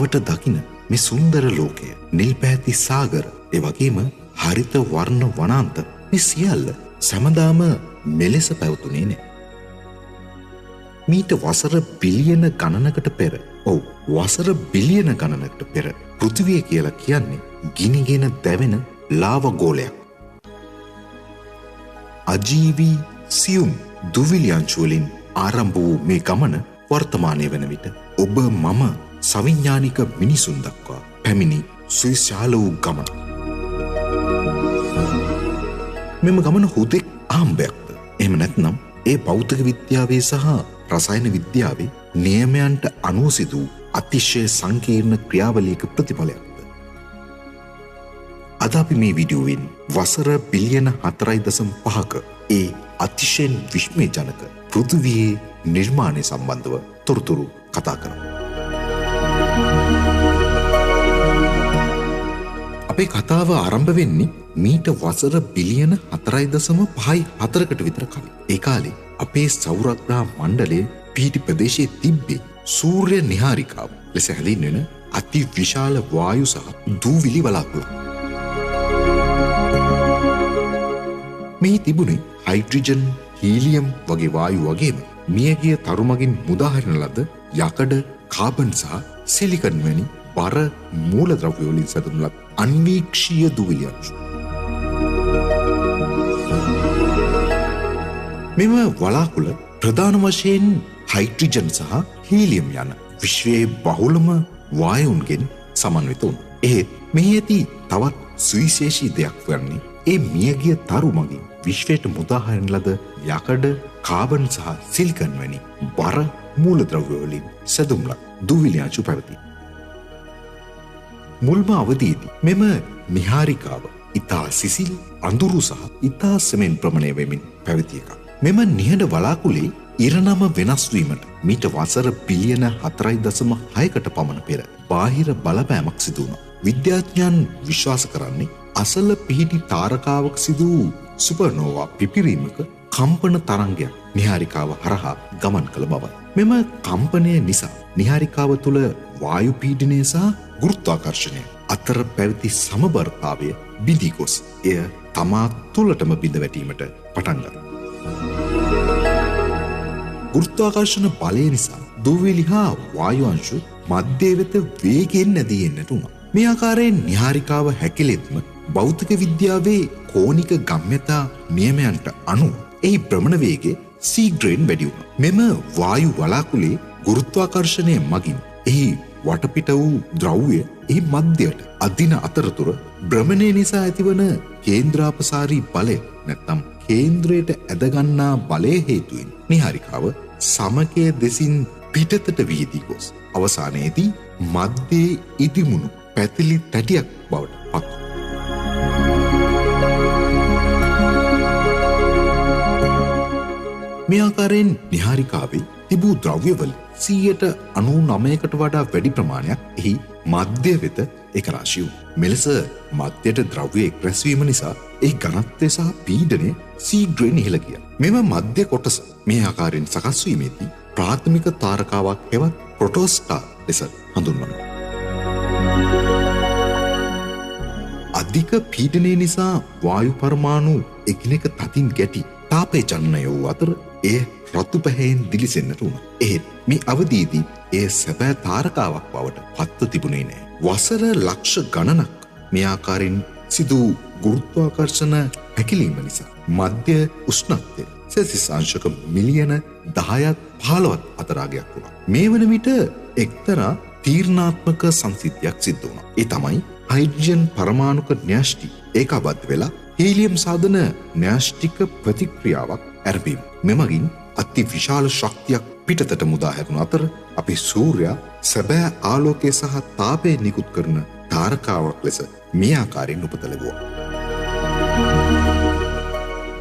අවට දකින මේ සුන්දර ලෝකය, නිල් පැහැති සාගර, ඒ වගේම හරිත වර්ණ වනාන්ත, මේ සියල්ල සැමදාම මෙලෙස පැවතුනේ නෑ. මීට වසර බිලියන ගණනකට පෙර, වසර බිලියන ගණනකට පෙර පෘථිවිය කියලා කියන්නේ ගිනිගෙන දැවෙන ලාව ගෝලයක්. අජීවී සියුම් දුවිලි අංශු වලින් ආරම්භ වූ මේ ගමන වර්තමානයේ වන විට ඔබ මම සවිඥානික මිනිසුන් දක්වා පැමිණි සුවිශාල වූ ගමන. මෙම ගමන හුදෙක් ආම්බයක්ද? එහෙම නැත්නම් ඒ භෞතික විද්‍යාවේ සහ රසායන විද්‍යාවේ නියමයන්ට අනුව සිදු අතිශය සංකීර්ණ ක්‍රියාවලියක ප්‍රතිඵලයක්ද? අද අපි මේ වීඩියෝවෙන් වසර බිලියන 4.5ක ඒ අතිශයින් විස්මයජනක පෘථිවියේ නිර්මාණය සම්බන්ධව තොරතුරු කතා කරමු. අපේ කතාව ආරම්භ වෙන්නේ මීට වසර බිලියන 4.54කට විතර කලින්. ඒ කාලේ අපේ සෞරග්‍රහ මණ්ඩලයේ පිහිටි ප්‍රදේශයේ තිබ්බේ සූර්ය නිහාරිකාව ලෙස හැඳින්වෙන අති විශාල වායු සහ දූවිලි වලාකුළු. මේ තිබුණේ හයිඩ්‍රජන්, හීලියම් වගේ වායු වගේම මියගිය තරුමගින් මුදාහරින ලද යකඩ, කාබන් සහ සිලිකන් වැනි බර මූලද්‍රව්‍ය වලින් සැදුණු ලද අන්වීක්ෂීය දූවිලි අංශු. මෙම වලාකුළ ප්‍රධාන වශයෙන් හයිඩ්‍රජන් සහ හීලියම් යන විශ්වයේ බහුලම වායුන්ගෙන් සමන්විත වුණා. එහෙත් මෙහි ඇති තවත් සුවිශේෂී දෙයක් වන්නේ ඒ මියගිය තරු මගින් විශ්වයට මුදාහරින ලද යකඩ, කාබන් සහ සිලිකන් වැනි බර මූලද්‍රව්‍ය වලින් සැදුණු ලද දූවිලි අංශු පැවති. මුල්ම අවදීදී මෙම නිහාරිකාව ඉතා සිසිල්, අඳුරු සහ ඉතා සෙමෙන් ප්‍රමණය වෙමින් පැවති එකක්. මෙම නිහඬ වලාකුළේ ඉරණම වෙනස් වීමට මීට වසර බිලියන 4.6කට පමණ පෙර බාහිර බලපෑමක් සිදු වුණා. විද්‍යාඥයන් විශ්වාස කරන්නේ අසල පිහිටි තාරකාවක සිදු වූ සුපර්නෝවා පිපිරීමක කම්පන තරංගයක් නිහාරිකාව හරහා ගමන් කළ බවයි. මෙම කම්පනය නිසා නිහාරිකාව තුළ වායු පීඩනය සහ ගුරුත්වාකර්ෂණය අතර පැවති සමබරතාවය බිඳී ගොස් එය තමා තුළටම බිඳ වැටීමට පටන් ගත්තා. ගුරුත්වාකර්ෂණ බලය නිසා දූවිලි හා වායු අංශු මධ්‍යය වෙත වේගයෙන් නැදී එන්නට වුණා. මේ ආකාරයෙන් නිහාරිකාව හැකිලෙත්ම භෞතික විද්‍යාවේ කෝණික ගම්‍යතා නියමයන්ට අනුව එහි භ්‍රමණ වේගය ශීඝ්‍රයෙන් වැඩි වුණා. මෙම වායු වලාකුළේ ගුරුත්වාකර්ෂණය මගින් එහි වටපිට වූ ද්‍රව්‍ය එහි මධ්‍යයට අදින අතරතුර භ්‍රමණය නිසා ඇතිවන කේන්ද්‍රාපසාරී බලය නැත්නම් කේන්ද්‍රයට ඇදගන්නා බලය හේතුවෙන් නිහාරිකාව සමකය දෙසින් පිටතට විහිදී ගොස් අවසානයේදී මධ්‍යයේ ඉදිමුණු පැතිලි තැටියක් බවට පත් වුණා. මේ ආකාරයෙන් නිහාරිකාවේ තිබූ ද්‍රව්‍යවල 99%කට වඩා වැඩි ප්‍රමාණයක් එහි මධ්‍ය වෙත එකරාශී වුණා. මෙලෙස මධ්‍යයට ද්‍රව්‍ය එක්රැස්වීම නිසා එහි ඝනත්වය සහ පීඩනය ශීඝ්‍රයෙන් ඉහළ ගියා. මෙම මධ්‍ය කොටස මේ ආකාරයෙන් සකස් වීමේදී ප්‍රාථමික තාරකාවක් හෙවත් ප්‍රොටෝස්ටාර් ලෙස හඳුන්වනවා. අධික පීඩනය නිසා වායු පරමාණු එකිනෙක තදින් ගැටි තාපය ජනනය වූ අතර එය රතු පැහැයෙන් දිලිසෙන්නට වුණා. එහෙත් මේ අවදීදී එය සැබෑ තාරකාවක් බවට පත්ව තිබුණේ නැහැ. වසර ලක්ෂ ගණනක් මේ ආකාරයෙන් සිදු ගුරුත්වාකර්ෂණ හැකිලීම නිසා මධ්‍ය උෂ්ණත්වය සෙල්සියස් අංශක මිලියන 10ක් 15ක් අතර අගයක් වුණා. මේ වන විට එක්තරා තීරණාත්මක සංසිද්ධියක් සිද්ධ වුණා. ඒ තමයි හයිඩ්‍රජන් පරමාණුක න්‍යෂ්ටි ඒකාබද්ධ වෙලා හීලියම් සාධන න්‍යෂ්ටික ප්‍රතික්‍රියාවක් ඇරඹීම. මෙමගින් අති විශාල ශක්තියක් පිටතට මුදා හැරුණු අතර අපේ සූර්යයා සැබෑ ආලෝකය සහ තාපය නිකුත් කරන තාරකාවක් ලෙස මේ ආකාරයෙන් උපත ලැබුවා.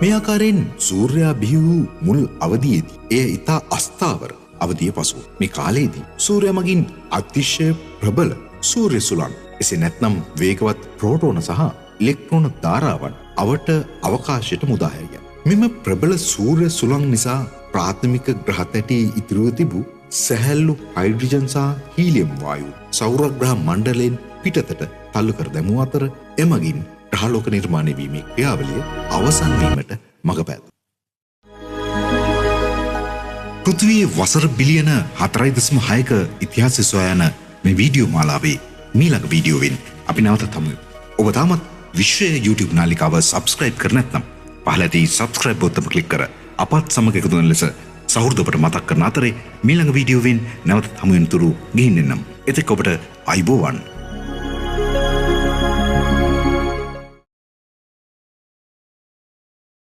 මේ ආකාරයෙන් සූර්යයා බිහි වූ මුල් අවධියේදී එය ඉතා අස්ථාවර අවධිය පසුව මේ කාලයේදී සූර්යයා මගින් අතිශය ප්‍රබල සූර්ය සුළං එසේ නැත්නම් වේගවත් ප්‍රෝටෝන සහ ඉලෙක්ට්‍රෝන ධාරාවන් අවට අවකාශයට මුදා හැරියා. මෙම ප්‍රබල සූර්ය සුළං නිසා ප්‍රාථමික ග්‍රහ තැටි ඉතිරිව තිබූ සැහැල්ලු හයිඩ්‍රජන් සහ හීලියම් වායු සෞරග්‍රහ මණ්ඩලයෙන් පිටතට තල්ලු කර දැමූ අතර එමගින් ග්‍රහලෝක නිර්මාණය වීමේ ක්‍රියාවලිය අවසන් වීමට මඟ පැත. පෘථිවියේ වසර බිලියන 4.6ක ඉතිහාසය සොයන මේ වීඩියෝ මාලාවේ මීළඟ වීඩියෝවෙන් අපි නැවත හමු. ඔබ තාමත් විශ්වයේ YouTube නාලිකාව සබ්ස්ක්‍රයිබ් කර නැත්නම් පහළ ඇති සබ්ස්ක්‍රයිබ් බොත්තම ක්ලික් කර අපත් සමග එකතු වෙන ලෙස සහෘද ඔබට මතක් කරන අතරේ මීළඟ වීඩියෝවෙන් නැවත හමු වෙන තුරු ගිහින් එන්නම්. එතෙක් ඔබට අයිබෝවන්.